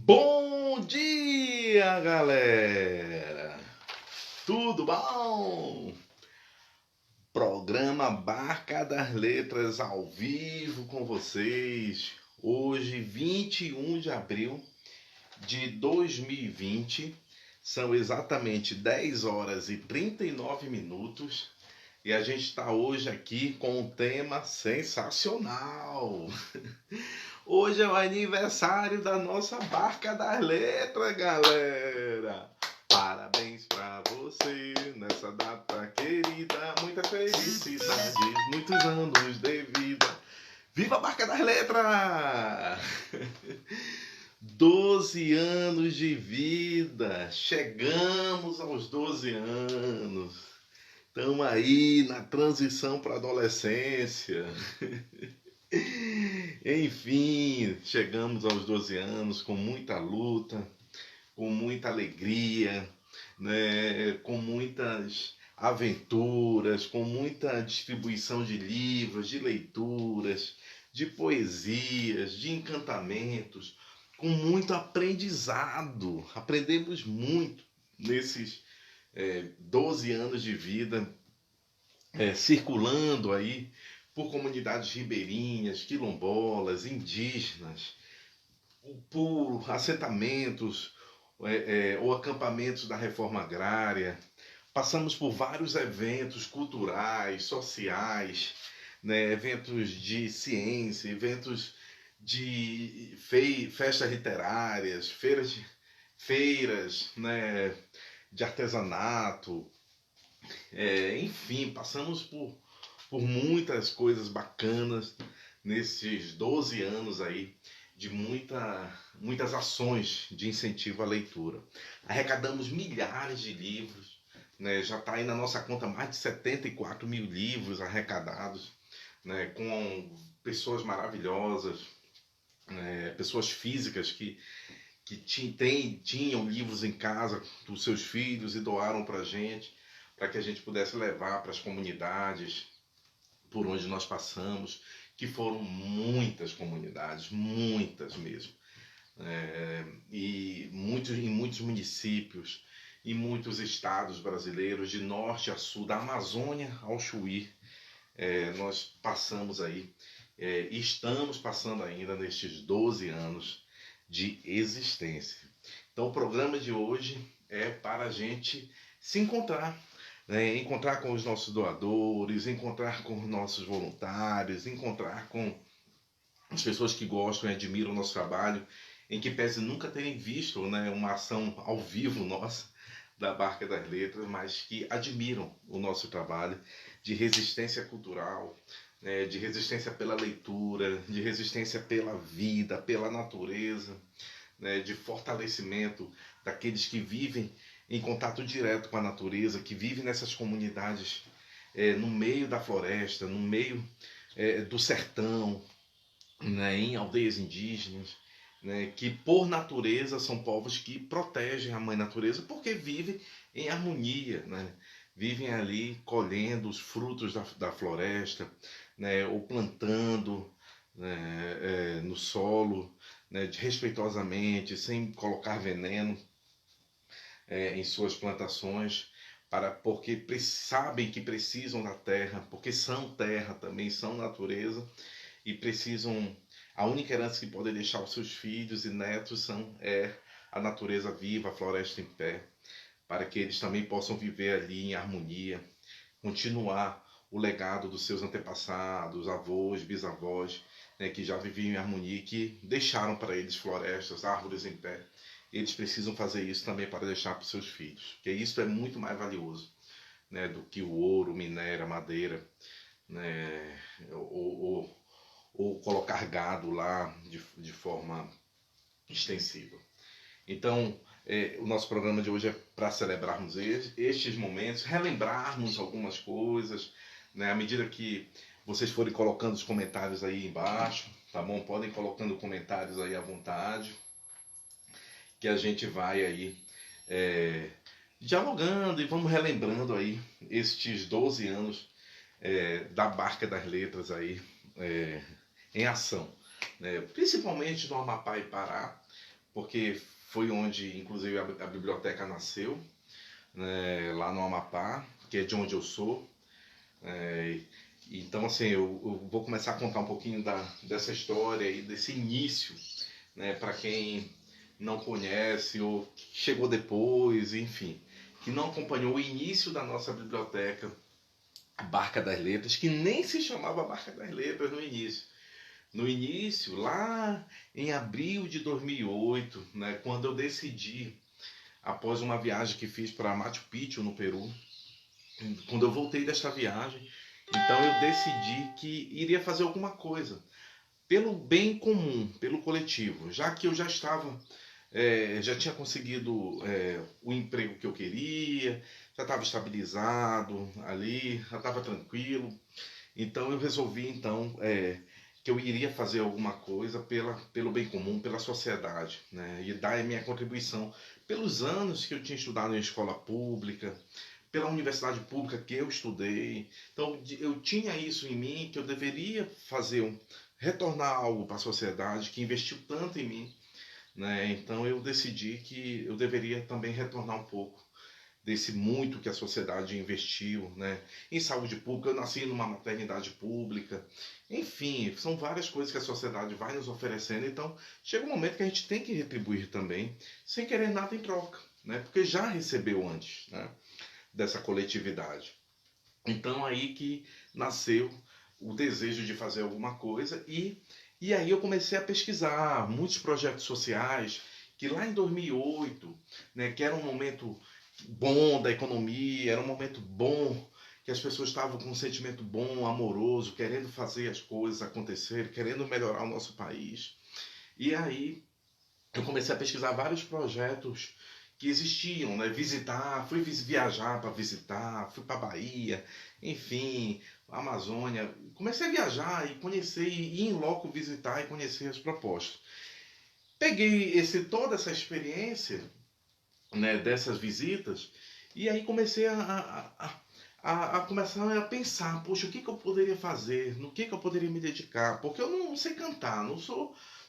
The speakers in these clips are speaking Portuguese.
Bom dia, galera! Tudo bom? Programa Barca das Letras ao vivo com vocês. Hoje, 21 de abril de 2020, são exatamente 10 horas e 39 minutos e a gente está hoje aqui com um tema sensacional. Hoje é o aniversário da nossa Barca das Letras, galera! Parabéns pra você nessa data querida, muita felicidade, muitos anos de vida. Viva a Barca das Letras! 12 anos de vida, chegamos aos 12 anos. Estamos aí na transição para a adolescência. Enfim, chegamos aos 12 anos com muita luta, com muita alegria, né? Com muitas aventuras, com muita distribuição de livros, de leituras, de poesias, de encantamentos, com muito aprendizado. Aprendemos muito nesses 12 anos de vida, circulando aí por comunidades ribeirinhas, quilombolas, indígenas, por assentamentos ou acampamentos da reforma agrária. Passamos por vários eventos culturais, sociais, né, eventos de ciência, eventos de festas literárias, feiras, né, de artesanato, enfim, passamos por muitas coisas bacanas nesses 12 anos aí de muitas ações de incentivo à leitura. Arrecadamos milhares de livros, né? Já está aí na nossa conta mais de 74 mil livros arrecadados, né? Com pessoas maravilhosas, pessoas físicas que tinham livros em casa dos seus filhos e doaram para que a gente pudesse levar para as comunidades por onde nós passamos, que foram muitas comunidades, muitas mesmo, e em muitos municípios, em muitos estados brasileiros, de norte a sul, da Amazônia ao Chuí, nós passamos aí, e estamos passando ainda nestes 12 anos de existência. Então o programa de hoje é para a gente se encontrar, né? Encontrar com os nossos doadores, encontrar com os nossos voluntários, encontrar com as pessoas que gostam e admiram o nosso trabalho, em que pese nunca terem visto, né, uma ação ao vivo nossa da Barca das Letras, mas que admiram o nosso trabalho de resistência cultural, né, de resistência pela leitura, de resistência pela vida, pela natureza, né, de fortalecimento daqueles que vivem em contato direto com a natureza, que vivem nessas comunidades, no meio da floresta, no meio do sertão, né, em aldeias indígenas, né, que por natureza são povos que protegem a mãe natureza porque vivem em harmonia, né, vivem ali colhendo os frutos da floresta, né, ou plantando, né, no solo, né, respeitosamente, sem colocar veneno em suas plantações, porque sabem que precisam da terra, porque são terra também, são natureza e precisam. A única herança que podem deixar aos seus filhos e netos é a natureza viva, a floresta em pé, para que eles também possam viver ali em harmonia, continuar o legado dos seus antepassados, avós, bisavós, né, que já viviam em harmonia e que deixaram para eles florestas, árvores em pé. Eles precisam fazer isso também para deixar para os seus filhos, porque isso é muito mais valioso, né, do que o ouro, o minério, a madeira, né, ou colocar gado lá de forma extensiva. Então, o nosso programa de hoje é para celebrarmos estes momentos, relembrarmos algumas coisas, né, à medida que vocês forem colocando os comentários aí embaixo, tá bom? Podem colocando comentários aí à vontade, que a gente vai aí dialogando e vamos relembrando aí estes 12 anos da Barca das Letras aí em ação, né? Principalmente no Amapá e Pará, porque foi onde, inclusive, a biblioteca nasceu, né, lá no Amapá, que é de onde eu sou. É, então, assim, eu vou começar a contar um pouquinho dessa história e desse início, né, para quem não conhece ou chegou depois, enfim, que não acompanhou o início da nossa biblioteca, a Barca das Letras, que nem se chamava Barca das Letras no início. No início, lá em abril de 2008, né, quando eu decidi, após uma viagem que fiz para Machu Picchu, no Peru, quando eu voltei desta viagem, então eu decidi que iria fazer alguma coisa pelo bem comum, pelo coletivo, já que eu já estava, já tinha conseguido o emprego que eu queria, já estava estabilizado ali, já estava tranquilo. Então eu resolvi então que eu iria fazer alguma coisa pelo bem comum, pela sociedade, né? E dar a minha contribuição pelos anos que eu tinha estudado em escola pública, pela universidade pública que eu estudei. Então eu tinha isso em mim, que eu deveria retornar algo para a sociedade que investiu tanto em mim, né? Então eu decidi que eu deveria também retornar um pouco desse muito que a sociedade investiu, né? Em saúde pública. Eu nasci numa maternidade pública. Enfim, são várias coisas que a sociedade vai nos oferecendo. Então chega um momento que a gente tem que retribuir também, sem querer nada em troca, né? Porque já recebeu antes, né, dessa coletividade. Então aí que nasceu o desejo de fazer alguma coisa e aí eu comecei a pesquisar muitos projetos sociais que lá em 2008, né, que era um momento bom da economia, era um momento bom que as pessoas estavam com um sentimento bom, amoroso, querendo fazer as coisas acontecerem, querendo melhorar o nosso país. E aí eu comecei a pesquisar vários projetos que existiam, né? Visitar, fui viajar para visitar, fui para Bahia, enfim, Amazônia. Comecei a viajar e conhecer, e ir em loco visitar e conhecer as propostas. Peguei toda essa experiência, né, dessas visitas e aí comecei a começar a pensar, poxa, o que eu poderia fazer, no que eu poderia me dedicar, porque eu não sei cantar, não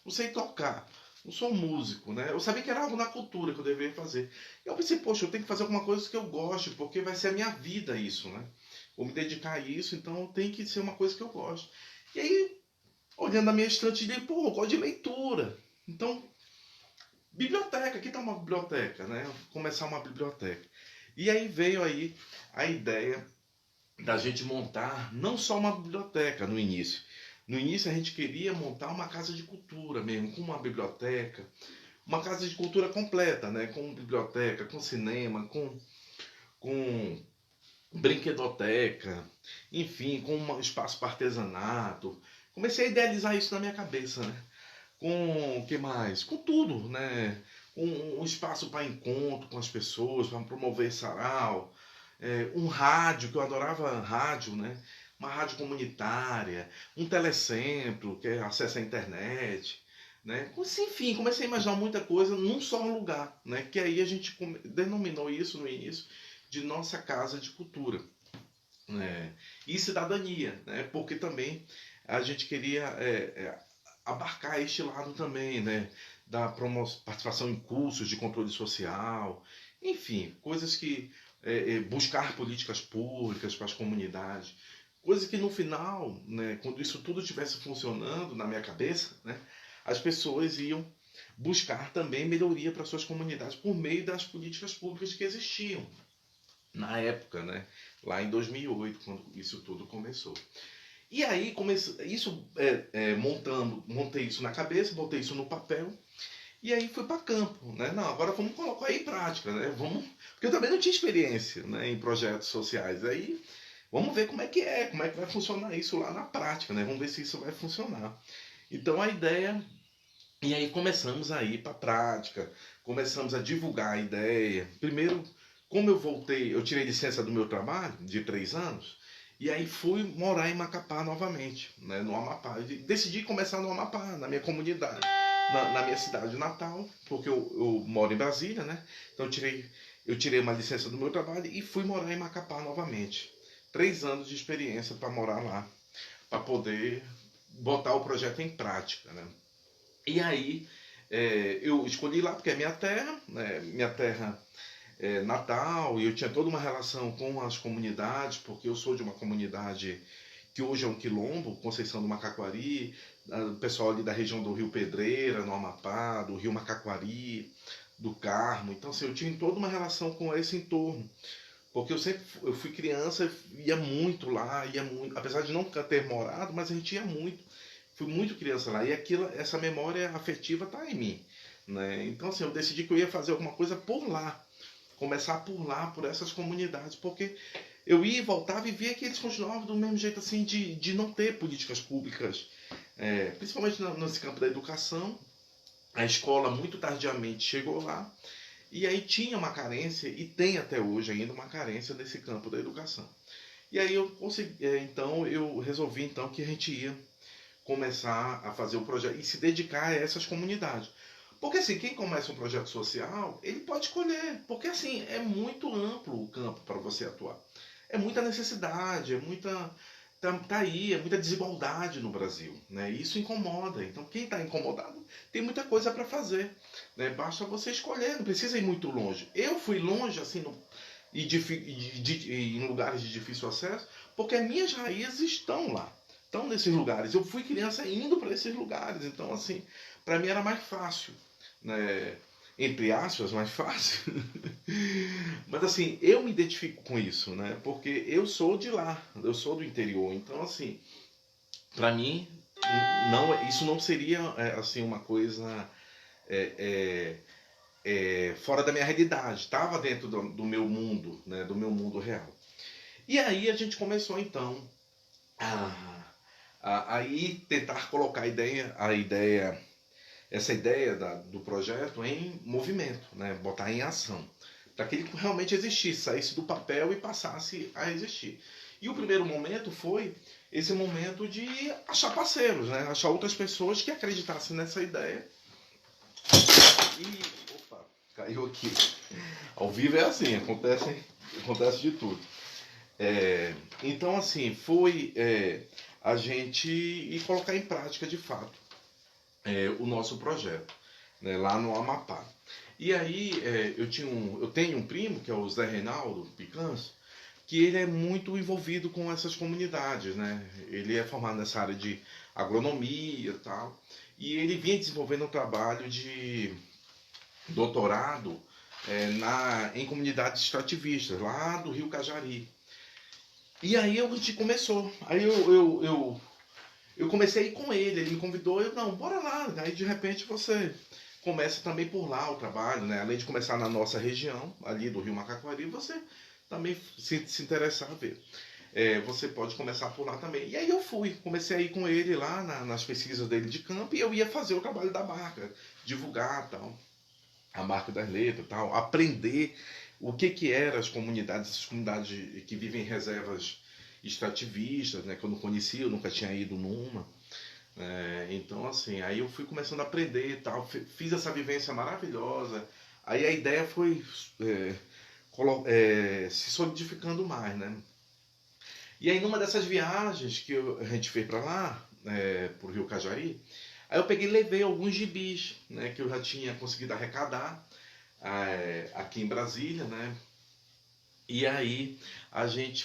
sei tocar, não sou músico, né? Eu sabia que era algo na cultura que eu deveria fazer. Eu pensei, poxa, eu tenho que fazer alguma coisa que eu goste, porque vai ser a minha vida isso, né? Vou me dedicar a isso, então tem que ser uma coisa que eu gosto. E aí, olhando a minha estante, eu pô, eu gosto de leitura. Então, biblioteca, aqui está uma biblioteca, né? Começar uma biblioteca. E aí veio aí a ideia da gente montar não só uma biblioteca no início. No início a gente queria montar uma casa de cultura mesmo, com uma biblioteca, uma casa de cultura completa, né? Com biblioteca, com cinema, com brinquedoteca, enfim, com um espaço para artesanato. Comecei a idealizar isso na minha cabeça, né? Com o que mais? Com tudo, né? Um espaço para encontro com as pessoas, para promover sarau, um rádio, que eu adorava rádio, né? Uma rádio comunitária, um telecentro, que é acesso à internet, né? Enfim, comecei a imaginar muita coisa num só lugar, né? Que aí a gente denominou isso no início de nossa casa de cultura, né? E cidadania, né? Porque também a gente queria abarcar este lado também, né? Da participação em cursos de controle social, enfim, coisas que buscar políticas públicas para as comunidades, coisas que no final, né, quando isso tudo estivesse funcionando na minha cabeça, né, as pessoas iam buscar também melhoria para suas comunidades por meio das políticas públicas que existiam na época, né, lá em 2008, quando isso tudo começou. E aí comecei isso montei isso na cabeça, botei isso no papel e aí fui para campo, né? Não, agora vamos colocar aí em prática, né? Porque eu também não tinha experiência, né, em projetos sociais. Aí vamos ver como é que vai funcionar isso lá na prática, né? Vamos ver se isso vai funcionar. Então a ideia e aí começamos a ir para a prática, começamos a divulgar a ideia. Primeiro, como eu voltei, eu tirei licença do meu trabalho de 3 anos. E aí fui morar em Macapá novamente, né, no Amapá. Decidi começar no Amapá, na minha comunidade, na minha cidade natal, porque eu moro em Brasília, né? Então eu tirei uma licença do meu trabalho e fui morar em Macapá novamente. 3 anos de experiência para morar lá, para poder botar o projeto em prática, né? E aí eu escolhi lá porque é minha terra, né? Minha terra natal, e eu tinha toda uma relação com as comunidades, porque eu sou de uma comunidade que hoje é um quilombo, Conceição do Macaquari, o pessoal ali da região do Rio Pedreira, no Amapá, do Rio Macaquari, do Carmo. Então, assim, eu tinha toda uma relação com esse entorno. Porque eu fui criança, ia muito lá, ia muito, apesar de nunca ter morado, mas a gente ia muito. Fui muito criança lá e essa memória afetiva está em mim, né? Então assim, eu decidi que eu ia fazer alguma coisa por lá, começar por lá, por essas comunidades, porque eu ia e voltava e via que eles continuavam do mesmo jeito assim de não ter políticas públicas, principalmente nesse campo da educação. A escola muito tardiamente chegou lá e aí tinha uma carência, e tem até hoje ainda uma carência nesse campo da educação. E aí eu consegui, então eu resolvi então que a gente ia começar a fazer o projeto e se dedicar a essas comunidades. Porque assim, quem começa um projeto social, ele pode escolher, porque assim, é muito amplo o campo para você atuar. É muita necessidade, é muita tá aí, é muita desigualdade no Brasil, né? E isso incomoda. Então, quem está incomodado tem muita coisa para fazer, né? Basta você escolher, não precisa ir muito longe. Eu fui longe assim em lugares de difícil acesso, porque as minhas raízes estão lá, estão nesses lugares. Eu fui criança indo para esses lugares, então assim, para mim era mais fácil, né? Entre aspas, mais fácil. Mas assim, eu me identifico com isso, né? Porque eu sou de lá, eu sou do interior. Então assim, para mim, não, isso não seria assim uma coisa é, fora da minha realidade. Estava dentro do meu mundo, né? Do meu mundo real. E aí a gente começou então a aí tentar colocar essa ideia do projeto em movimento, né? Botar em ação, para que ele realmente existisse, saísse do papel e passasse a existir. E o primeiro momento foi esse momento de achar parceiros, né? Achar outras pessoas que acreditassem nessa ideia. E opa, caiu aqui. Ao vivo é assim, acontece de tudo. Então assim, foi a gente ir colocar em prática de fato o nosso projeto, né, lá no Amapá. E aí eu tenho um primo, que é o Zé Reinaldo Picanso, que ele é muito envolvido com essas comunidades, né? Ele é formado nessa área de agronomia e tal, e ele vinha desenvolvendo um trabalho de doutorado em comunidades extrativistas, lá do Rio Cajari. E aí a gente começou. Aí eu comecei a ir com ele me convidou, eu, não, bora lá. Aí de repente você começa também por lá o trabalho, né? Além de começar na nossa região, ali do Rio Macaquari, você também se interessar a ver. Você pode começar por lá também. E aí eu comecei a ir com ele lá nas pesquisas dele de campo, e eu ia fazer o trabalho da marca, divulgar tal, a marca das letras tal, aprender o que eram as comunidades, essas comunidades que vivem em reservas extrativistas, né, que eu não conhecia, eu nunca tinha ido numa. Então, assim, aí eu fui começando a aprender e tal, fiz essa vivência maravilhosa. Aí a ideia foi se solidificando mais, né? E aí, numa dessas viagens que a gente fez para lá, pro Rio Cajari, aí eu peguei e levei alguns gibis, né, que eu já tinha conseguido arrecadar aqui em Brasília, né? E aí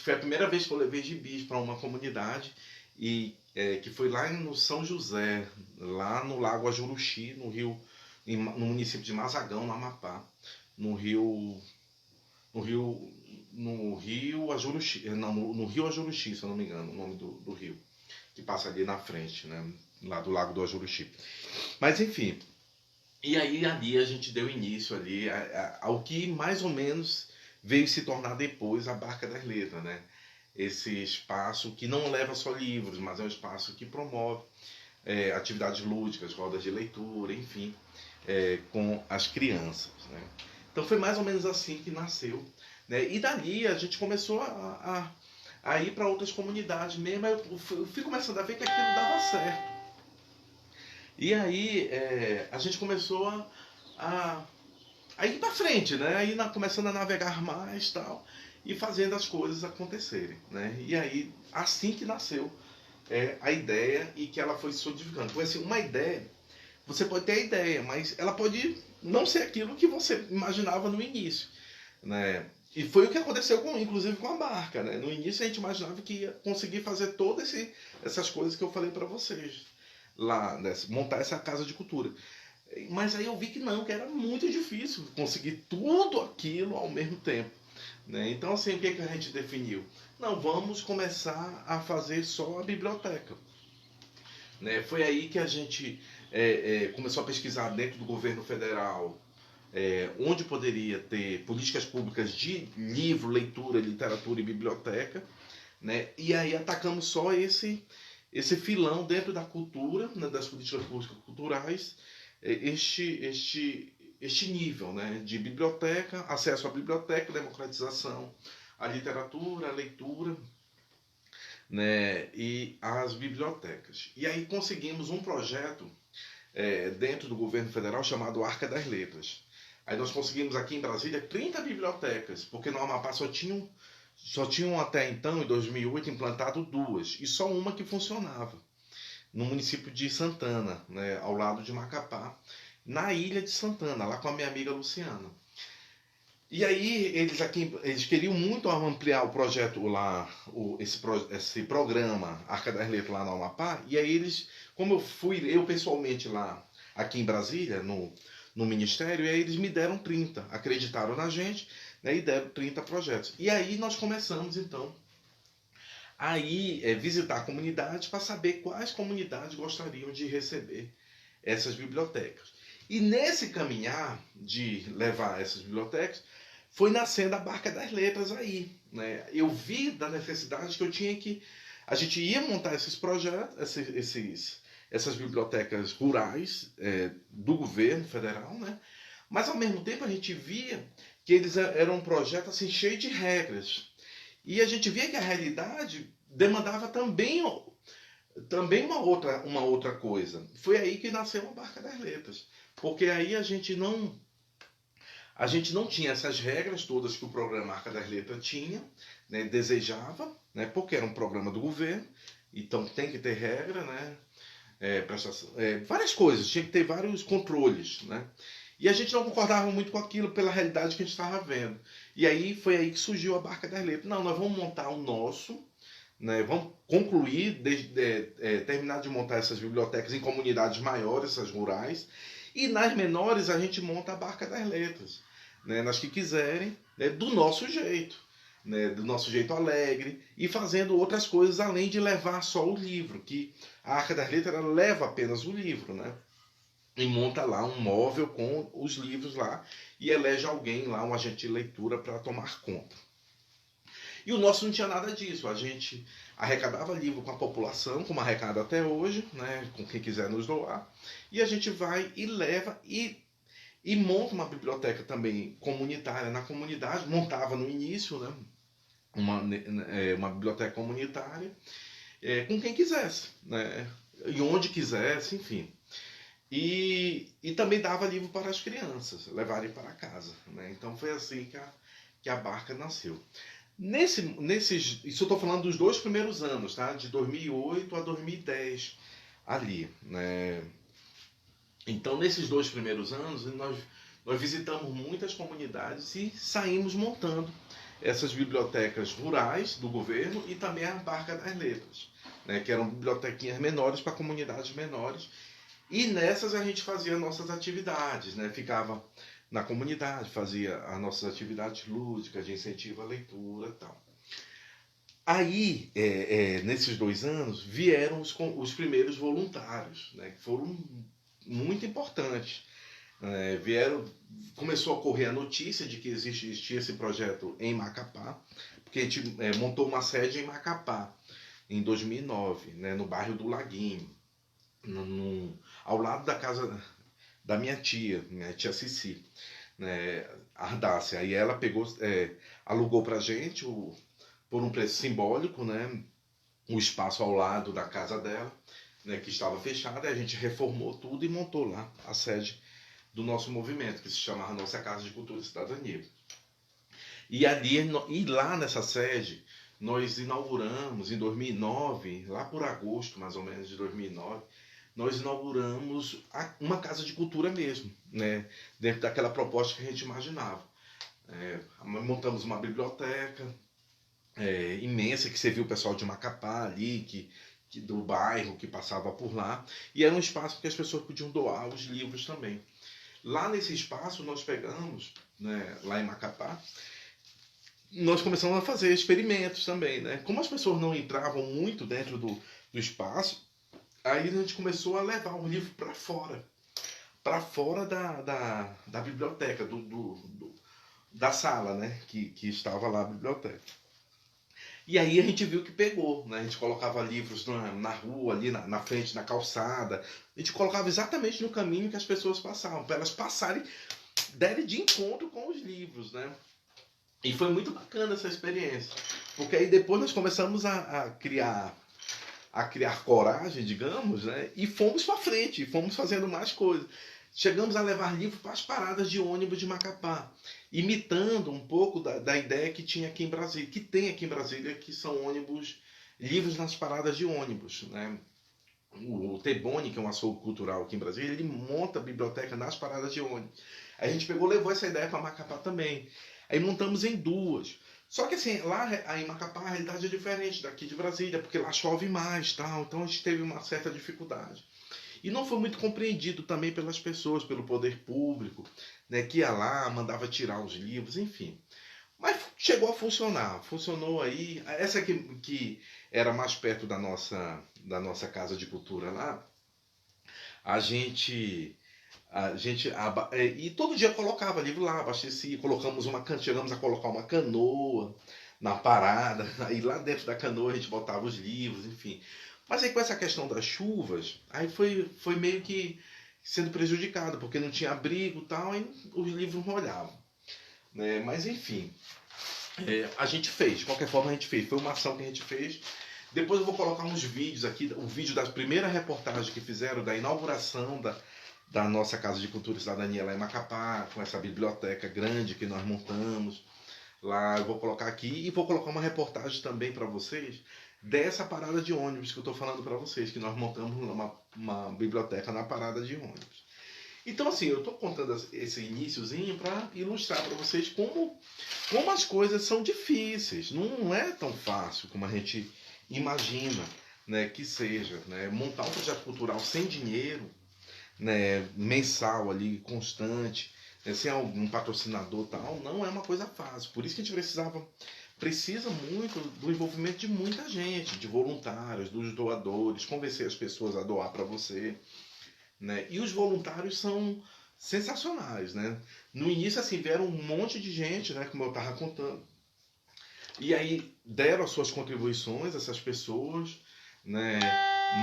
foi a primeira vez que eu levei gibis para uma comunidade e que foi lá no São José, lá no Lago Ajuruxi, no município de Mazagão, no Amapá, no rio Ajuruxi, não, no rio Ajuruxi, se eu não me engano, o nome do rio, que passa ali na frente, né, lá do Lago do Ajuruxi. Mas enfim, e aí ali a gente deu início ali ao que mais ou menos veio se tornar depois a Barca das Letras, né? Esse espaço que não leva só livros, mas é um espaço que promove atividades lúdicas, rodas de leitura, enfim, com as crianças, né? Então foi mais ou menos assim que nasceu, né? E dali a gente começou a ir para outras comunidades mesmo. Eu fui começando a ver que aquilo dava certo. E aí a gente começou a ir para frente, né? Aí começando a navegar mais tal, e fazendo as coisas acontecerem, né? E aí assim que nasceu a ideia, e que ela foi se solidificando. Foi assim, uma ideia, você pode ter a ideia, mas ela pode não ser aquilo que você imaginava no início, né? E foi o que aconteceu inclusive com a barca, né? No início a gente imaginava que ia conseguir fazer todas essas coisas que eu falei para vocês lá, né? Montar essa casa de cultura. Mas aí eu vi que não, que era muito difícil conseguir tudo aquilo ao mesmo tempo, né? Então assim, o que a gente definiu? Não, vamos começar a fazer só a biblioteca, né? Foi aí que a gente começou a pesquisar dentro do governo federal, onde poderia ter políticas públicas de livro, leitura, literatura e biblioteca, né? E aí atacamos só esse filão dentro da cultura, né, das políticas públicas culturais, este nível, né, de biblioteca, acesso à biblioteca, democratização, à literatura, à leitura, né, e às bibliotecas. E aí conseguimos um projeto dentro do governo federal chamado Arca das Letras. Aí nós conseguimos aqui em Brasília 30 bibliotecas, porque no Amapá só tinham até então, em 2008, implantado 2, e só uma que funcionava, no município de Santana, né, ao lado de Macapá, na ilha de Santana, lá com a minha amiga Luciana. E aí eles queriam muito ampliar o projeto lá, esse programa Arca das Letras lá no Amapá, e aí como eu pessoalmente lá, aqui em Brasília, no Ministério, e aí eles me deram 30, acreditaram na gente, né, e deram 30 projetos. E aí nós começamos, então, a visitar comunidades para saber quais comunidades gostariam de receber essas bibliotecas. E nesse caminhar de levar essas bibliotecas, foi nascendo a Barca das Letras aí, né? Eu vi da necessidade que eu tinha que... A gente ia montar esses projetos, essas bibliotecas rurais do governo federal, né? Mas ao mesmo tempo a gente via que eles eram um projeto assim, cheio de regras. E a gente via que a realidade demandava também uma outra coisa. Foi aí que nasceu a Barca das Letras. Porque aí a gente não tinha essas regras todas que o programa Arca das Letras tinha, né, desejava, né, porque era um programa do governo, então tem que ter regra, né, várias coisas, tinha que ter vários controles, né? E a gente não concordava muito com aquilo pela realidade que a gente estava vendo. E aí foi aí que surgiu a Barca das Letras. Não, nós vamos montar o nosso, né? Vamos concluir, terminar de montar essas bibliotecas em comunidades maiores, essas rurais, e nas menores a gente monta a Barca das Letras, né? Nas que quiserem, né? Do nosso jeito, né? Do nosso jeito alegre, e fazendo outras coisas além de levar só o livro, que a Arca das Letras ela leva apenas o livro, né? E monta lá um móvel com os livros lá e elege alguém lá, um agente de leitura, para tomar conta. E o nosso não tinha nada disso. A gente arrecadava livro com a população, como arrecada até hoje, né, com quem quiser nos doar. E a gente vai e leva e monta uma biblioteca também comunitária na comunidade. Montava no início, né, uma biblioteca comunitária com quem quisesse, né, e onde quisesse, enfim. E também dava livro para as crianças levarem para casa, né? Então foi assim que a Barca nasceu. Isso eu estou falando dos 2 primeiros anos, tá? De 2008 a 2010 ali, né? Então nesses 2 primeiros anos nós visitamos muitas comunidades e saímos montando essas bibliotecas rurais do governo e também a Barca das Letras, né? Que eram bibliotequinhas menores para comunidades menores. E nessas a gente fazia nossas atividades, né? Ficava na comunidade, fazia as nossas atividades lúdicas, de incentivo à leitura e tal. Aí, nesses 2 anos, vieram os primeiros voluntários, né? Que foram muito importantes. Começou a correr a notícia de que existia esse projeto em Macapá, porque a gente montou uma sede em Macapá, em 2009, né? No bairro do Laguinho. Ao lado da casa da minha tia Cici, né, Ardácia. Aí ela alugou pra gente por um preço simbólico, né, um espaço ao lado da casa dela, né, que estava fechada, e a gente reformou tudo e montou lá a sede do nosso movimento, que se chamava Nossa Casa de Cultura e Cidadania. E lá nessa sede, nós inauguramos em 2009, lá por agosto mais ou menos de 2009, nós inauguramos uma casa de cultura mesmo, né? Dentro daquela proposta que a gente imaginava. Montamos uma biblioteca imensa, que serviu o pessoal de Macapá ali, do bairro que passava por lá, e era um espaço que as pessoas podiam doar os livros também. Lá nesse espaço nós pegamos, né, lá em Macapá, nós começamos a fazer experimentos também, né? Como as pessoas não entravam muito dentro do espaço, aí a gente começou a levar o livro para fora da biblioteca, da sala, né? Que estava lá a biblioteca. E aí a gente viu que pegou, né? A gente colocava livros na rua, ali na frente, na calçada. A gente colocava exatamente no caminho que as pessoas passavam, para elas passarem, derem de encontro com os livros, né? E foi muito bacana essa experiência. Porque aí depois nós começamos a criar coragem, digamos, né? E fomos para frente, fomos fazendo mais coisas. Chegamos a levar livros para as paradas de ônibus de Macapá, imitando um pouco da ideia que tinha aqui em Brasília, que tem aqui em Brasília, que são livros nas paradas de ônibus, né? O Teboni, que é um açougue cultural aqui em Brasília, ele monta a biblioteca nas paradas de ônibus. Aí a gente levou essa ideia para Macapá também. Aí montamos em duas. Só que assim, lá em Macapá a realidade é diferente daqui de Brasília, porque lá chove mais, tal, então a gente teve uma certa dificuldade. E não foi muito compreendido também pelas pessoas, pelo poder público, né, que ia lá, mandava tirar os livros, enfim. Mas chegou a funcionar, funcionou aí. Essa que era mais perto da nossa casa de cultura lá, a gente e todo dia colocava livro lá, abastecia, chegamos a colocar uma canoa na parada, aí lá dentro da canoa a gente botava os livros, enfim. Mas aí com essa questão das chuvas, aí foi meio que sendo prejudicado, porque não tinha abrigo e tal, e os livros molhavam, né? Mas enfim, a gente fez, de qualquer forma a gente fez, foi uma ação que a gente fez. Depois eu vou colocar uns vídeos aqui, o vídeo da primeira reportagem que fizeram da inauguração da nossa Casa de Cultura e Cidadania lá em Macapá, com essa biblioteca grande que nós montamos. Lá eu vou colocar aqui e vou colocar uma reportagem também para vocês dessa parada de ônibus que eu estou falando para vocês, que nós montamos uma biblioteca na parada de ônibus. Então assim, eu estou contando esse iniciozinho para ilustrar para vocês como as coisas são difíceis. Não é tão fácil como a gente imagina, né, que seja, né? Montar um projeto cultural sem dinheiro, né, mensal ali, constante, né, sem algum patrocinador tal, não é uma coisa fácil. Por isso que a gente precisa muito do envolvimento de muita gente, de voluntários, dos doadores, convencer as pessoas a doar para você, né? E os voluntários são sensacionais, né? No início, assim, vieram um monte de gente, né, como eu estava contando. E aí deram as suas contribuições, essas pessoas, né?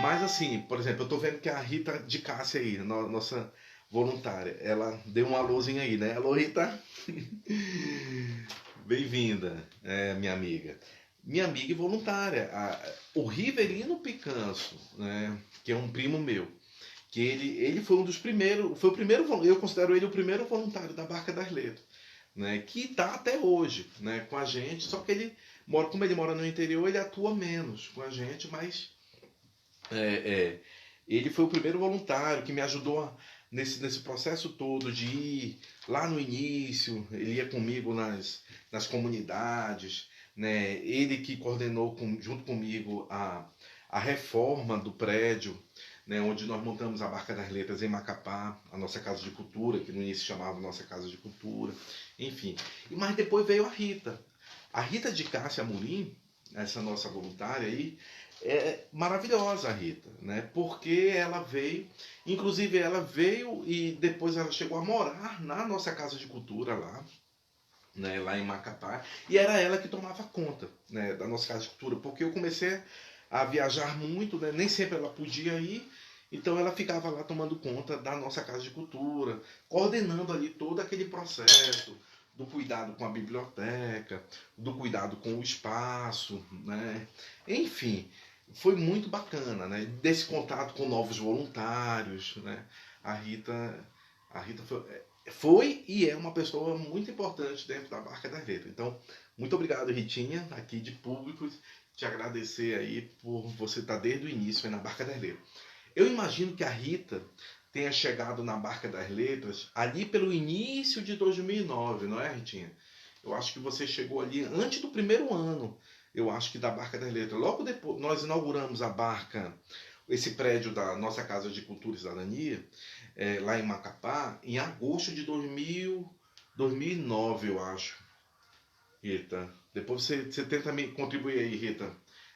Mas assim, por exemplo, eu tô vendo que a Rita de Cássia aí, nossa voluntária, ela deu um alôzinho aí, né? Alô, Rita? Bem-vinda, minha amiga. Minha amiga e voluntária, o Riverino Picanso, né? Que é um primo meu. Que ele foi um dos primeiros, eu considero ele o primeiro voluntário da Barca das Letras, né? Que está até hoje, né, com a gente, só que como ele mora no interior, ele atua menos com a gente, mas ele foi o primeiro voluntário que me ajudou nesse processo todo de ir lá no início, ele ia comigo nas comunidades, né? Ele que coordenou junto comigo a reforma do prédio, né, onde nós montamos a Barca das Letras em Macapá, a nossa casa de cultura, que no início chamava Nossa Casa de Cultura, enfim. Mas depois veio a Rita. A Rita de Cássia Amorim, essa nossa voluntária aí, é maravilhosa a Rita, né? Porque inclusive ela veio e depois ela chegou a morar na nossa Casa de Cultura lá, né, lá em Macapá, e era ela que tomava conta, né, da nossa Casa de Cultura, porque eu comecei a viajar muito, né, nem sempre ela podia ir, então ela ficava lá tomando conta da nossa Casa de Cultura, coordenando ali todo aquele processo do cuidado com a biblioteca, do cuidado com o espaço, né? Enfim, foi muito bacana, né? Desse contato com novos voluntários, né? A Rita foi e é uma pessoa muito importante dentro da Barca das Letras. Então, muito obrigado, Ritinha, aqui de público, te agradecer aí por você estar desde o início aí na Barca das Letras. Eu imagino que a Rita tenha chegado na Barca das Letras ali pelo início de 2009, não é, Ritinha? Eu acho que você chegou ali antes do primeiro ano, eu acho que da Barca das Letras. Logo depois, nós inauguramos a Barca, esse prédio da nossa Casa de Cultura e Cidadania, lá em Macapá, em agosto de 2009, eu acho. Rita, depois você tenta me contribuir aí, Rita,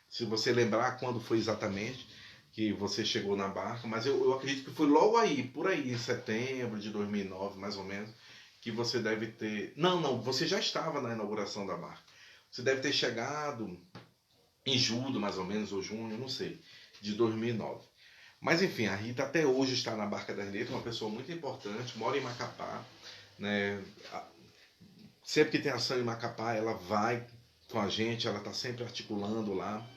se você lembrar quando foi exatamente que você chegou na Barca, mas eu acredito que foi logo aí, por aí, em setembro de 2009, mais ou menos, que você deve ter... Não, você já estava na inauguração da Barca. Você deve ter chegado em julho, mais ou menos, ou junho, não sei, de 2009. Mas enfim, a Rita até hoje está na Barca das Letras, uma pessoa muito importante, mora em Macapá, né? Sempre que tem ação em Macapá, ela vai com a gente, ela está sempre articulando lá,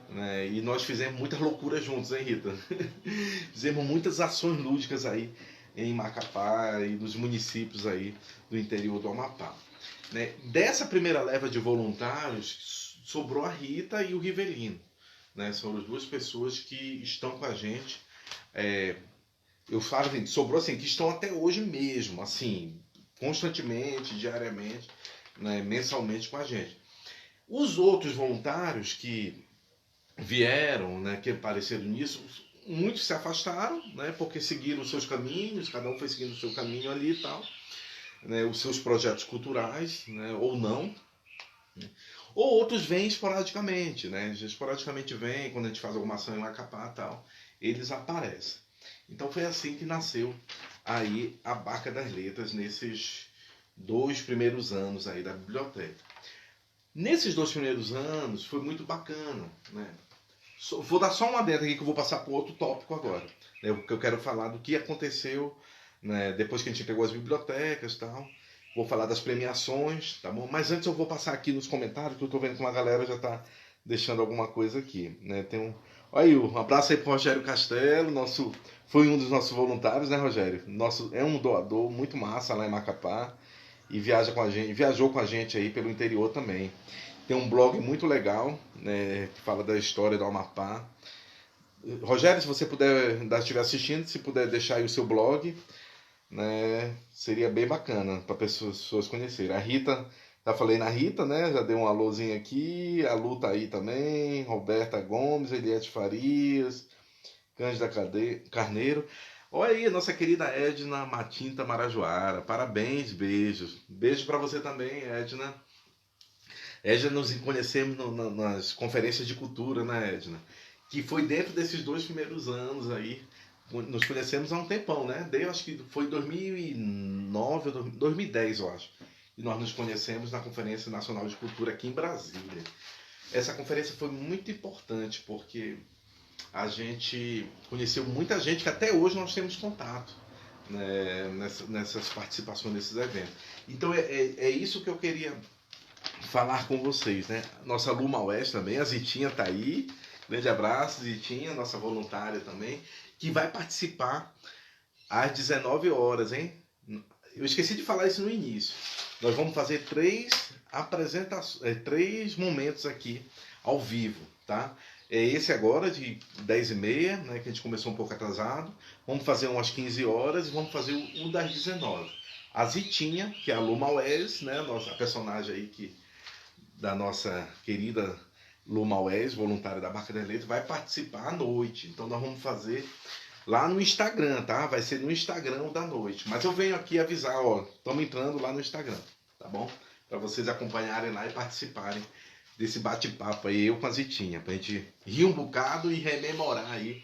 né? E nós fizemos muitas loucuras juntos, hein, Rita? Fizemos muitas ações lúdicas aí em Macapá e nos municípios aí do interior do Amapá, né? Dessa primeira leva de voluntários, sobrou a Rita e o Rivelino, né? São as duas pessoas que estão com a gente. Eu falo assim, sobrou assim, que estão até hoje mesmo, assim, constantemente, diariamente, né, mensalmente com a gente. Os outros voluntários que vieram, né, que apareceram nisso, muitos se afastaram, né, porque seguiram os seus caminhos, cada um foi seguindo o seu caminho ali e tal, né, os seus projetos culturais, né, ou não. Né, ou outros vêm esporadicamente, né, esporadicamente vêm, quando a gente faz alguma ação em Macapá e tal, eles aparecem. Então foi assim que nasceu aí a Barca das Letras, nesses 2 primeiros anos aí da biblioteca. Nesses 2 primeiros anos foi muito bacana, né? Vou dar só uma adenda aqui que eu vou passar para outro tópico agora, né? Porque eu quero falar do que aconteceu, né, depois que a gente pegou as bibliotecas e tal. Vou falar das premiações, tá bom? Mas antes eu vou passar aqui nos comentários, que eu estou vendo que uma galera já está deixando alguma coisa aqui, né? Tem um... Olha aí, um abraço aí para o Rogério Castelo, foi um dos nossos voluntários, né, Rogério? É um doador muito massa lá em Macapá e viajou com a gente aí pelo interior também. Tem um blog muito legal, né, que fala da história do Amapá. Rogério, se você puder, estiver assistindo, se puder deixar aí o seu blog, né, seria bem bacana para pessoas conhecerem. A Rita, já falei na Rita, né, já dei um alôzinho aqui, a Lu tá aí também, Roberta Gomes, Eliette Farias, Cândida Carneiro. Olha aí, nossa querida Edna Matinta Marajoara. Parabéns, beijos. Beijo para você também, Edna. Edna, nos conhecemos nas conferências de cultura, né, Edna? Que foi dentro desses 2 primeiros anos aí. Nos conhecemos há um tempão, né? Eu acho que foi 2009 ou 2010, eu acho. E nós nos conhecemos na Conferência Nacional de Cultura aqui em Brasília. Essa conferência foi muito importante porque a gente conheceu muita gente que até hoje nós temos contato, né, nessas participações nesses eventos. Então é isso que eu queria falar com vocês, né? Nossa Lu Maués também, a Zitinha tá aí, grande abraço, Zitinha, nossa voluntária também, que vai participar às 19 horas, hein? Eu esqueci de falar isso no início. Nós vamos fazer 3 apresentações, 3 momentos aqui ao vivo, tá? Esse agora de 10h30, né, que a gente começou um pouco atrasado. Vamos fazer umas 15 horas e vamos fazer o das 19. A Zitinha, que é a Lu Maués, né, a personagem aí da nossa querida Lu Maués, voluntária da Barca das Letras, vai participar à noite. Então nós vamos fazer lá no Instagram, tá? Vai ser no Instagram da noite. Mas eu venho aqui avisar, ó, estamos entrando lá no Instagram, tá bom? Para vocês acompanharem lá e participarem desse bate-papo aí, eu com a Zitinha, pra gente rir um bocado e rememorar aí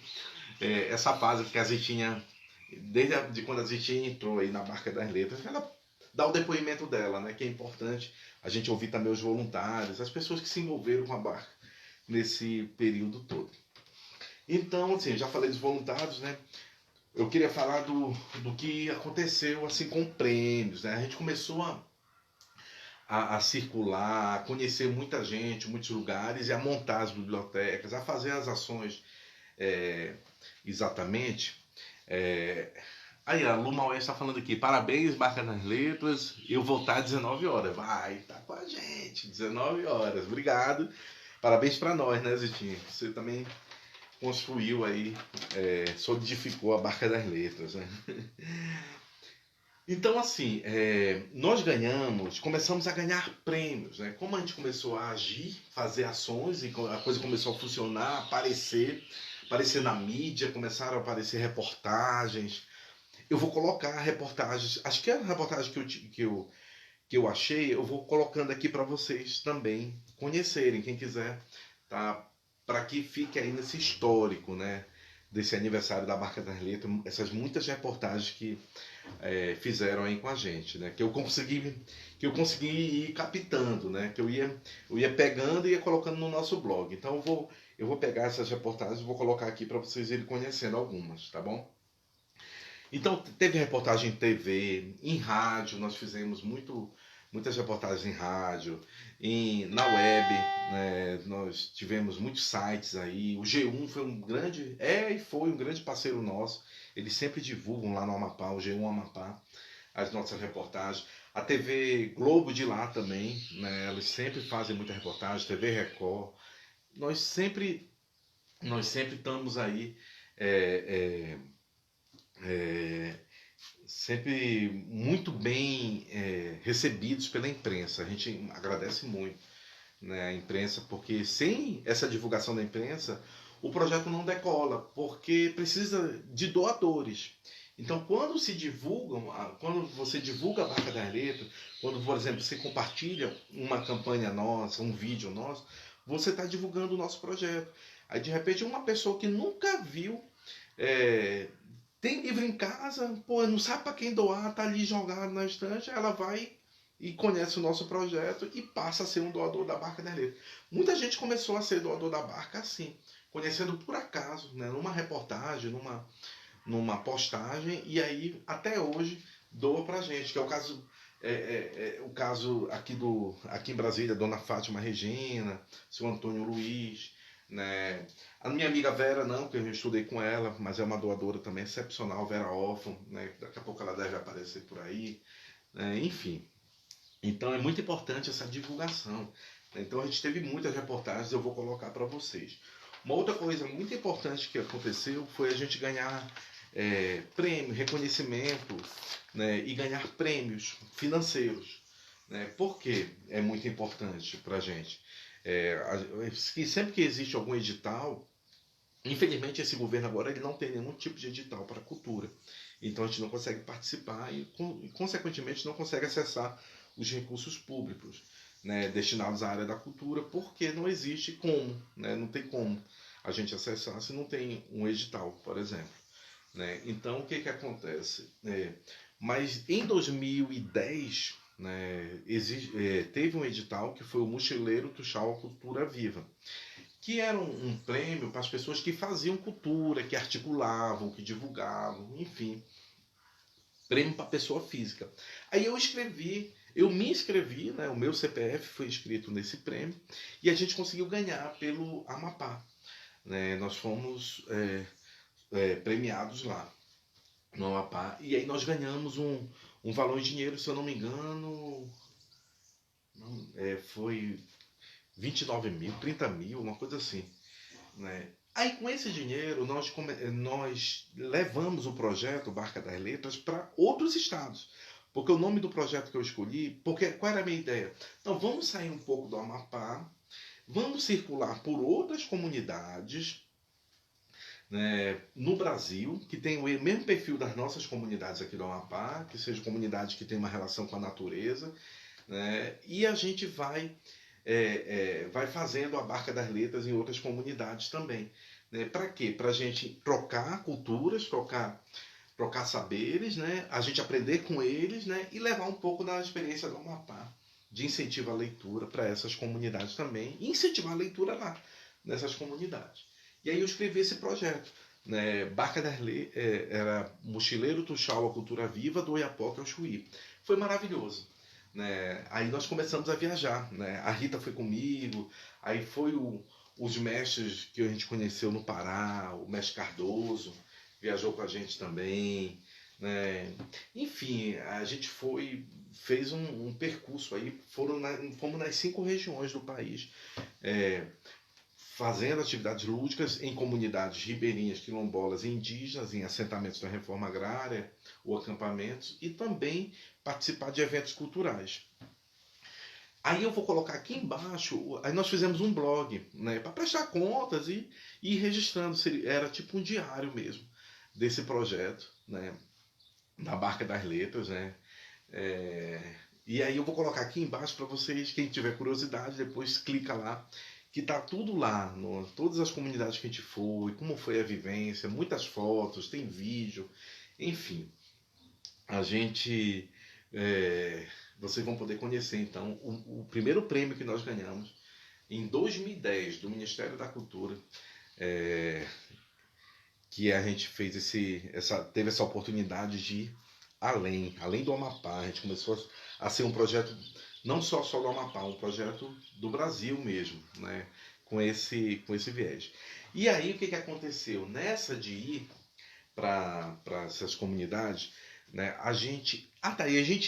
essa fase que a Zitinha, desde quando a Zitinha entrou aí na Barca das Letras, ela dá o depoimento dela, né, que é importante a gente ouvir também os voluntários, as pessoas que se envolveram com a Barca nesse período todo. Então, assim, já falei dos voluntários, né, eu queria falar do que aconteceu, assim, com prêmios, né, a gente começou a circular, a conhecer muita gente, muitos lugares e a montar as bibliotecas, a fazer as ações exatamente. Aí a Lu Maués está falando aqui, parabéns, Barca das Letras, eu vou estar às 19 horas. Vai, tá com a gente, 19 horas, obrigado. Parabéns para nós, né, Zitinho? Você também construiu aí, solidificou a Barca das Letras, né? Então, assim, nós começamos a ganhar prêmios, né? Como a gente começou a agir, fazer ações, e a coisa começou a funcionar, aparecer na mídia, começaram a aparecer reportagens. Eu vou colocar reportagens, acho que é a reportagem que eu achei, eu vou colocando aqui para vocês também conhecerem, quem quiser, tá? Para que fique aí nesse histórico, né? Desse aniversário da Barca das Letras, essas muitas reportagens que fizeram aí com a gente, né? Que eu consegui ir captando, né? Que eu ia pegando e ia colocando no nosso blog. Então eu vou pegar essas reportagens e vou colocar aqui para vocês irem conhecendo algumas, tá bom? Então teve reportagem em TV, em rádio, nós fizemos muitas reportagens em rádio, na web, né? Nós tivemos muitos sites aí. O G1 foi um grande parceiro nosso. Eles sempre divulgam lá no Amapá, o G1 Amapá, as nossas reportagens. A TV Globo de lá também, né? Eles sempre fazem muita reportagem, TV Record. Nós sempre, nós sempre estamos aí é, é, sempre muito bem recebidos pela imprensa. A gente agradece muito, né, a imprensa, porque sem essa divulgação da imprensa, o projeto não decola, porque precisa de doadores. Então, quando você divulga a Barca das Letras, quando, por exemplo, você compartilha uma campanha nossa, um vídeo nosso, você está divulgando o nosso projeto. Aí, de repente, uma pessoa que nunca viu, é, tem livro em casa, pô, não sabe para quem doar, tá ali jogado na estante, ela vai e conhece o nosso projeto e passa a ser um doador da Barca das Letras. Muita gente começou a ser doador da Barca assim, conhecendo por acaso, né, numa reportagem, numa postagem, e aí até hoje doa pra gente, que é o caso aqui em Brasília, Dona Fátima Regina, seu Antônio Luiz, né? A minha amiga Vera não, que eu estudei com ela, mas é uma doadora também excepcional, Vera Orphan, né? Daqui a pouco ela deve aparecer por aí, né? Enfim. Então é muito importante essa divulgação. Então a gente teve muitas reportagens, eu vou colocar para vocês. Uma outra coisa muito importante que aconteceu foi a gente ganhar prêmio, reconhecimento, né, e ganhar prêmios financeiros. Né? Por que é muito importante para a gente? Sempre que existe algum edital, infelizmente esse governo agora ele não tem nenhum tipo de edital para a cultura. Então a gente não consegue participar e, consequentemente, não consegue acessar os recursos públicos, né, destinados à área da cultura, porque não existe como, né, não tem como a gente acessar se não tem um edital, por exemplo. Né? Então o que acontece? Mas em 2010, né, teve um edital que foi o Mochileiro Tuxal à Cultura Viva, que era um prêmio para as pessoas que faziam cultura, que articulavam, que divulgavam, enfim, prêmio para pessoa física. Aí eu me inscrevi, né, o meu CPF foi inscrito nesse prêmio, e a gente conseguiu ganhar pelo Amapá. Né? Nós fomos premiados lá no Amapá, e aí nós ganhamos um valor em dinheiro, se eu não me engano, foi 29 mil, 30 mil, uma coisa assim. Né? Aí com esse dinheiro nós levamos o projeto Barca das Letras para outros estados. Porque o nome do projeto que eu escolhi, porque qual era a minha ideia? Então vamos sair um pouco do Amapá, vamos circular por outras comunidades, né, no Brasil, que tem o mesmo perfil das nossas comunidades aqui do Amapá, que sejam comunidades que têm uma relação com a natureza, né, e a gente vai fazendo a Barca das Letras em outras comunidades também. Né? Para quê? Para a gente trocar culturas, trocar saberes, né? A gente aprender com eles, né? E levar um pouco da experiência do Amapá, de incentivo à leitura para essas comunidades também, e incentivar a leitura lá, nessas comunidades. E aí eu escrevi esse projeto. Né? Barca das Letras era Mochileiro Tuxal à Cultura Viva, do Oiapoque ao Chuí. Foi maravilhoso. Né? Aí nós começamos a viajar, né? A Rita foi comigo, aí foi os mestres que a gente conheceu no Pará, o mestre Cardoso viajou com a gente também, né? Enfim, a gente fez um percurso aí, fomos nas 5 regiões do país, fazendo atividades lúdicas em comunidades ribeirinhas, quilombolas e indígenas, em assentamentos da reforma agrária ou acampamentos, e também participar de eventos culturais. Aí eu vou colocar aqui embaixo, aí nós fizemos um blog, né, para prestar contas e ir registrando, era tipo um diário mesmo desse projeto, né, da Barca das Letras, né. E aí eu vou colocar aqui embaixo para vocês, quem tiver curiosidade, depois clica lá, que tá tudo lá, todas as comunidades que a gente foi, como foi a vivência, muitas fotos, tem vídeo, enfim. A gente, vocês vão poder conhecer então o primeiro prêmio que nós ganhamos em 2010 do Ministério da Cultura, que a gente fez teve essa oportunidade de ir além do Amapá. A gente começou a ser um projeto não só do Amapá, um projeto do Brasil mesmo, né? Com esse viés. E aí o que aconteceu? Nessa de ir para essas comunidades, né, a gente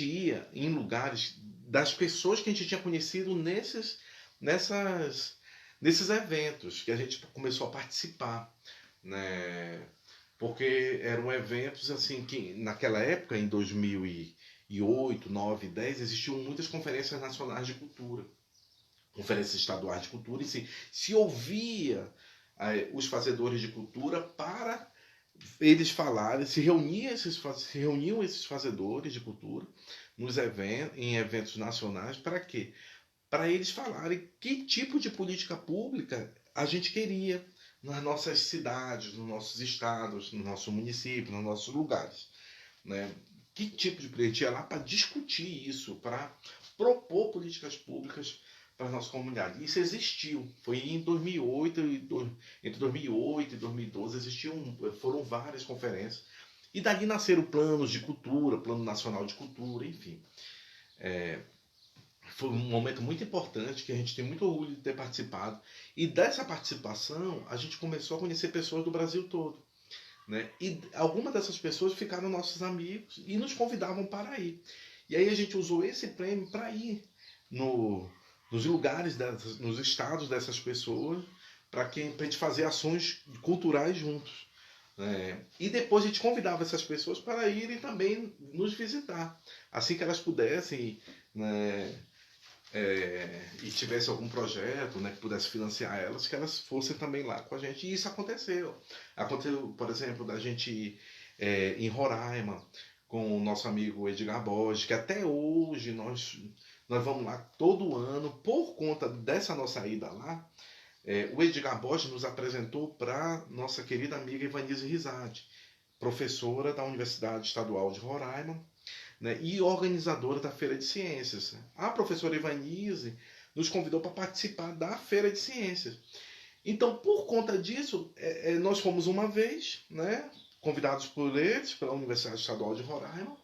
ia em lugares das pessoas que a gente tinha conhecido nesses eventos que a gente começou a participar, né? Porque eram eventos assim que naquela época, em 2008, 9, 10, existiam muitas conferências nacionais de cultura, conferências estaduais de cultura, e se ouvia os fazedores de cultura para eles falarem, se reuniam esses fazedores de cultura em eventos nacionais, para quê? Para eles falarem que tipo de política pública a gente queria nas nossas cidades, nos nossos estados, no nosso município, nos nossos lugares, né? Que tipo de política? A gente ia lá para discutir isso, para propor políticas públicas para a nossa comunidade. Isso existiu. Foi em 2008, entre 2008 e 2012 foram várias conferências. E dali nasceram planos de cultura, Plano Nacional de Cultura, enfim. Foi um momento muito importante que a gente tem muito orgulho de ter participado. E dessa participação, a gente começou a conhecer pessoas do Brasil todo, né? E algumas dessas pessoas ficaram nossos amigos e nos convidavam para ir. E aí a gente usou esse prêmio para ir nos lugares, nos estados dessas pessoas, para a gente fazer ações culturais juntos. E depois a gente convidava essas pessoas para irem também nos visitar, assim que elas pudessem, né, e tivesse algum projeto, né, que pudesse financiar elas, que elas fossem também lá com a gente. E isso aconteceu. Aconteceu, por exemplo, da gente ir em Roraima com o nosso amigo Edgar Borges, que até hoje nós vamos lá todo ano. Por conta dessa nossa ida lá, o Edgar Borges nos apresentou para nossa querida amiga Ivanise Rizade, professora da Universidade Estadual de Roraima, né, e organizadora da Feira de Ciências. A professora Ivanise nos convidou para participar da Feira de Ciências. Então, por conta disso, nós fomos uma vez, né, convidados por eles, pela Universidade Estadual de Roraima,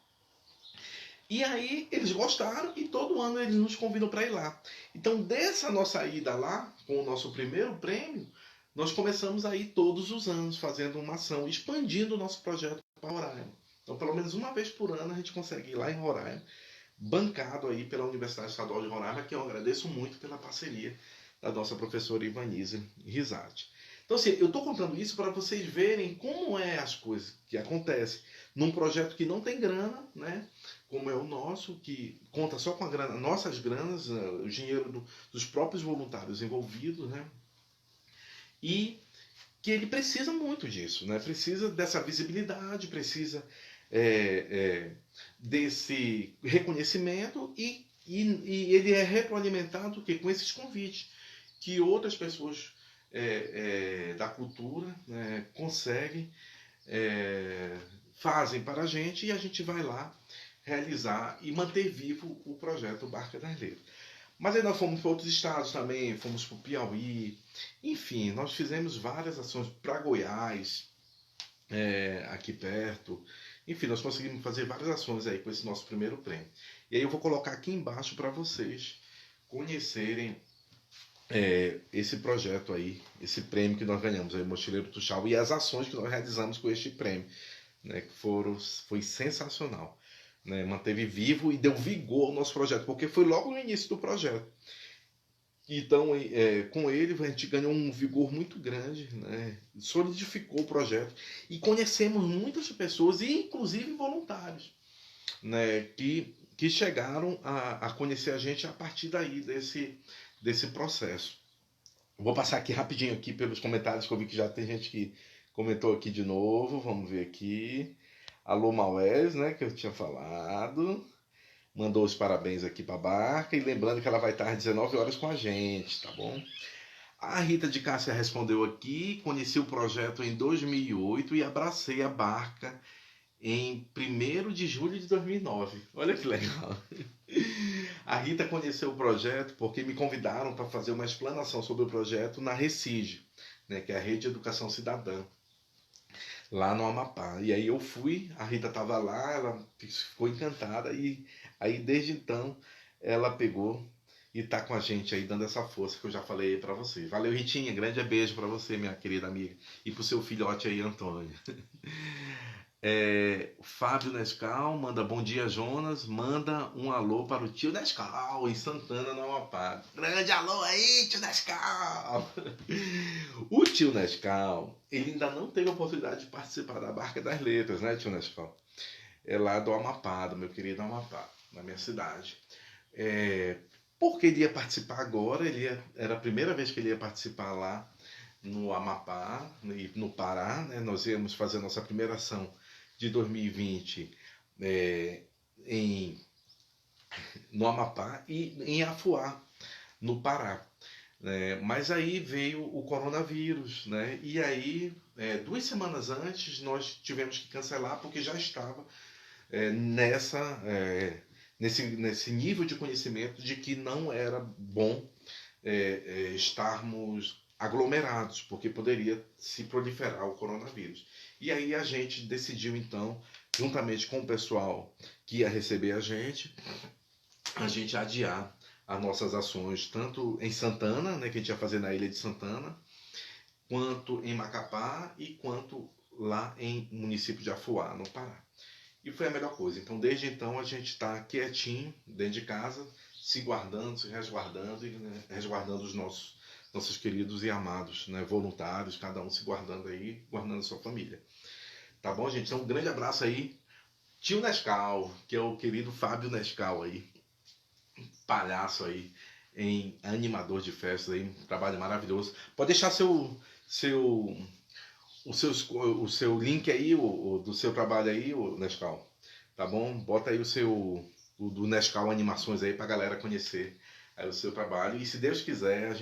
e aí eles gostaram e todo ano eles nos convidam para ir lá. Então, dessa nossa ida lá, com o nosso primeiro prêmio, nós começamos a ir todos os anos, fazendo uma ação, expandindo o nosso projeto para Roraima. Então, pelo menos uma vez por ano a gente consegue ir lá em Roraima, bancado aí pela Universidade Estadual de Roraima, que eu agradeço muito pela parceria da nossa professora Ivanise Rizade. Então, assim, eu estou contando isso para vocês verem como é as coisas que acontecem num projeto que não tem grana, né? Como é o nosso, que conta só com a grana, nossas granas, o dinheiro dos próprios voluntários envolvidos, né? E que ele precisa muito disso, né? Precisa dessa visibilidade, precisa desse reconhecimento e ele é retroalimentado com esses convites que outras pessoas da cultura, né, conseguem, fazem para a gente, e a gente vai lá realizar e manter vivo o projeto Barca das Letras. Mas aí nós fomos para outros estados também, fomos para o Piauí, enfim, nós fizemos várias ações para Goiás, aqui perto. Enfim, nós conseguimos fazer várias ações aí com esse nosso primeiro prêmio. E aí eu vou colocar aqui embaixo para vocês conhecerem esse projeto aí, esse prêmio que nós ganhamos aí, Mochileiro Tuxal, e as ações que nós realizamos com este prêmio, né, que foi sensacional, né, manteve vivo e deu vigor ao nosso projeto, porque foi logo no início do projeto. Então, com ele, a gente ganhou um vigor muito grande, né? Solidificou o projeto e conhecemos muitas pessoas, inclusive voluntários, né? Que chegaram a conhecer a gente a partir daí, desse processo. Vou passar aqui rapidinho aqui pelos comentários, que eu vi que já tem gente que comentou aqui de novo. Vamos ver aqui. Alô, Maués, né? Que eu tinha falado. Mandou os parabéns aqui para a Barca. E lembrando que ela vai estar às 19 horas com a gente, tá bom? A Rita de Cássia respondeu aqui. Conheci o projeto em 2008 e abracei a Barca em 1º de julho de 2009. Olha que legal. A Rita conheceu o projeto porque me convidaram para fazer uma explanação sobre o projeto na Recige, né, que é a Rede de Educação Cidadã, lá no Amapá. E aí eu fui, a Rita estava lá, ela ficou encantada e aí desde então ela pegou e tá com a gente aí dando essa força que eu já falei para você. Valeu, Ritinha, grande beijo para você, minha querida amiga, e pro seu filhote aí, Antônio. Fábio Nescau manda bom dia, Jonas. Manda um alô para o tio Nescau em Santana, no Amapá. Grande alô aí, tio Nescau! O tio Nescau, ele ainda não teve a oportunidade de participar da Barca das Letras, né, tio Nescau? É lá do Amapá, do meu querido Amapá, na minha cidade. Porque ele ia participar agora, era a primeira vez que ele ia participar lá no Amapá e no Pará, né? Nós íamos fazer a nossa primeira ação de 2020 no Amapá e em Afuá, no Pará. Mas aí veio o coronavírus, né? E aí, 2 semanas antes, nós tivemos que cancelar porque já estava nesse nível de conhecimento de que não era bom estarmos aglomerados, porque poderia se proliferar o coronavírus. E aí a gente decidiu então, juntamente com o pessoal que ia receber a gente adiar as nossas ações, tanto em Santana, né, que a gente ia fazer na ilha de Santana, quanto em Macapá e quanto lá em município de Afuá, no Pará. E foi a melhor coisa. Então, desde então, a gente está quietinho, dentro de casa, se guardando, se resguardando e resguardando os nossos queridos e amados, né, voluntários, cada um se guardando aí, guardando a sua família. Tá bom, gente? Então, um grande abraço aí. Tio Nescau, que é o querido Fábio Nescau aí, palhaço aí, animador de festas aí, um trabalho maravilhoso. Pode deixar o seu link aí, do seu trabalho aí, o Nescau, tá bom? Bota aí o do Nescau Animações aí pra galera conhecer aí o seu trabalho. E se Deus quiser,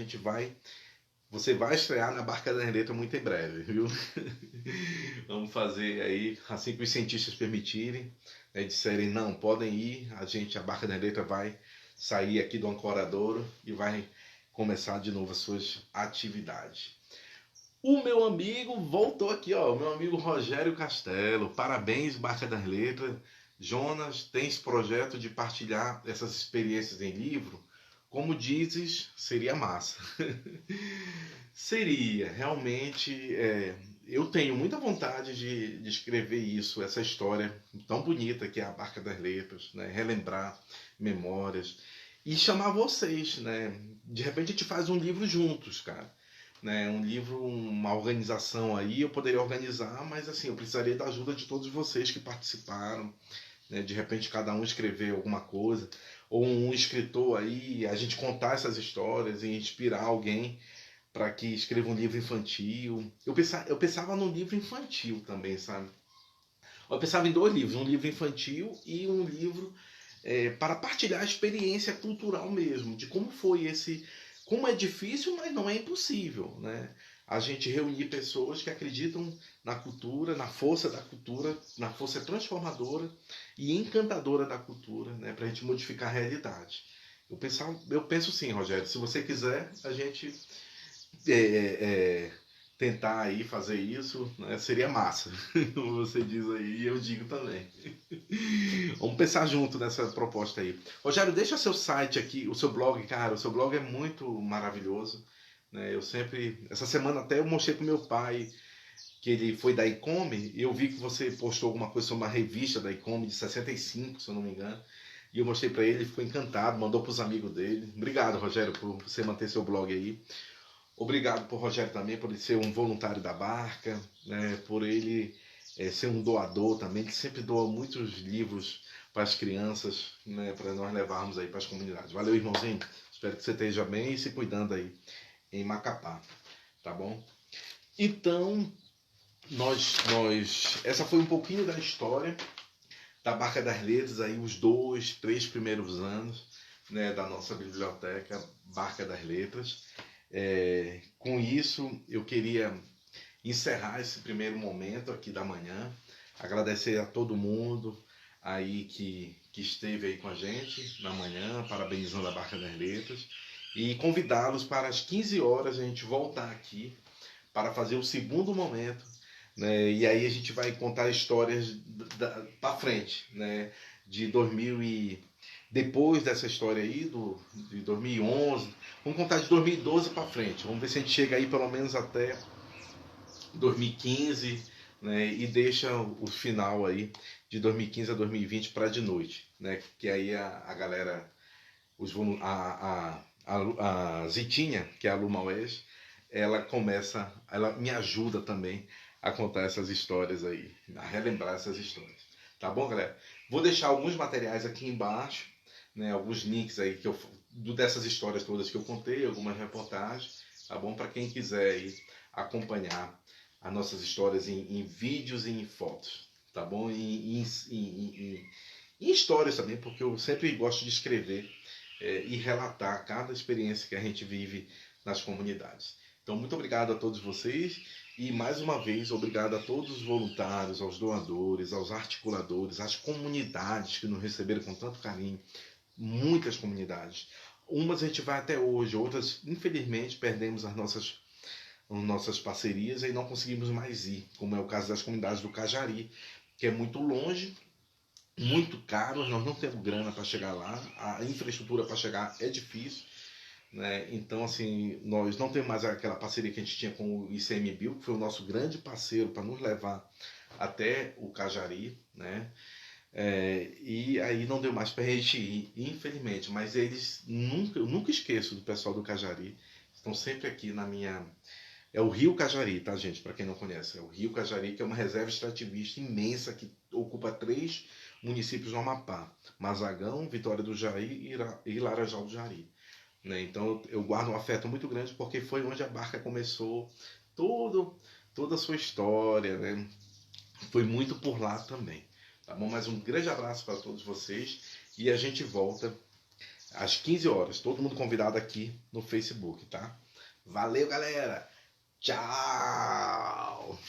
você vai estrear na Barca da Letra muito em breve, viu? Vamos fazer aí, assim que os cientistas permitirem, né, disserem não, podem ir, a Barca da Letra vai sair aqui do Ancoradouro e vai começar de novo as suas atividades. O meu amigo voltou aqui, ó, o meu amigo Rogério Castelo. Parabéns, Barca das Letras. Jonas, tens projeto de partilhar essas experiências em livro? Como dizes, seria massa. Seria, realmente. Eu tenho muita vontade de escrever isso, essa história tão bonita que é a Barca das Letras, né? Relembrar memórias e chamar vocês, né? De repente a gente faz um livro juntos, cara. Né? Um livro, uma organização aí, eu poderia organizar, mas assim, eu precisaria da ajuda de todos vocês que participaram, né? De repente cada um escrever alguma coisa, ou um escritor aí, a gente contar essas histórias e inspirar alguém para que escreva um livro infantil. Eu pensava num livro infantil também, sabe? Eu pensava em 2 livros, um livro infantil e um livro para partilhar a experiência cultural mesmo, de como foi como é difícil, mas não é impossível, né? A gente reunir pessoas que acreditam na cultura, na força da cultura, na força transformadora e encantadora da cultura, né? Para a gente modificar a realidade. Eu penso sim, Rogério, se você quiser, a gente tentar aí fazer isso, né? Seria massa, como você diz aí, e eu digo também. Vamos pensar junto nessa proposta aí. Rogério, deixa seu site aqui, o seu blog, cara, o seu blog é muito maravilhoso, né? Essa semana até eu mostrei pro meu pai que ele foi da Icome, e eu vi que você postou alguma coisa sobre uma revista da Icome de 65, se eu não me engano, E eu mostrei para ele, ele ficou encantado, mandou para os amigos dele. Obrigado, Rogério, por você manter seu blog aí. Obrigado por Rogério também, por ele ser um voluntário da barca, né, por ele ser um doador também, que sempre doa muitos livros para as crianças, né, para nós levarmos aí para as comunidades. Valeu, irmãozinho. Espero que você esteja bem e se cuidando aí em Macapá, tá bom? Então, essa foi um pouquinho da história da Barca das Letras, aí os 2, 3 primeiros anos, né, da nossa biblioteca Barca das Letras. Com isso, eu queria encerrar esse primeiro momento aqui da manhã, agradecer a todo mundo aí que esteve aí com a gente na manhã, parabenizando a Barca das Letras, e convidá-los para as 15 horas a gente voltar aqui para fazer o segundo momento, né? E aí a gente vai contar histórias para frente, né? De 2000 e depois dessa história aí de 2011, vamos contar de 2012 para frente. Vamos ver se a gente chega aí pelo menos até 2015, né? E deixa o final aí de 2015 a 2020 para de noite, né? Que aí a galera, a Zitinha, que é a Luma Oeste, ela me ajuda também a contar essas histórias aí, a relembrar essas histórias. Tá bom, galera? Vou deixar alguns materiais aqui embaixo, né, alguns links aí dessas histórias todas que eu contei, algumas reportagens, tá bom? Para quem quiser aí acompanhar as nossas histórias em vídeos e em fotos, tá bom? E em histórias também, porque eu sempre gosto de escrever e relatar cada experiência que a gente vive nas comunidades. Então, muito obrigado a todos vocês e, mais uma vez, obrigado a todos os voluntários, aos doadores, aos articuladores, às comunidades que nos receberam com tanto carinho. Muitas comunidades. Umas a gente vai até hoje, outras, infelizmente, perdemos as nossas parcerias e não conseguimos mais ir, como é o caso das comunidades do Cajari, que é muito longe, muito caro, nós não temos grana para chegar lá, a infraestrutura para chegar é difícil, né? Então, assim, nós não temos mais aquela parceria que a gente tinha com o ICMBio, que foi o nosso grande parceiro para nos levar até o Cajari, né? E aí não deu mais para a gente ir, infelizmente, mas eu nunca esqueço do pessoal do Cajari, estão sempre aqui na minha... É o Rio Cajari, tá, gente? Para quem não conhece, é o Rio Cajari, que é uma reserva extrativista imensa que ocupa 3 municípios no Amapá: Mazagão, Vitória do Jaí e Laranjal do Jari. Né? Então eu guardo um afeto muito grande porque foi onde a barca começou toda a sua história, né? Foi muito por lá também. Tá bom? Mas um grande abraço para todos vocês e a gente volta às 15 horas. Todo mundo convidado aqui no Facebook, tá? Valeu, galera! Tchau!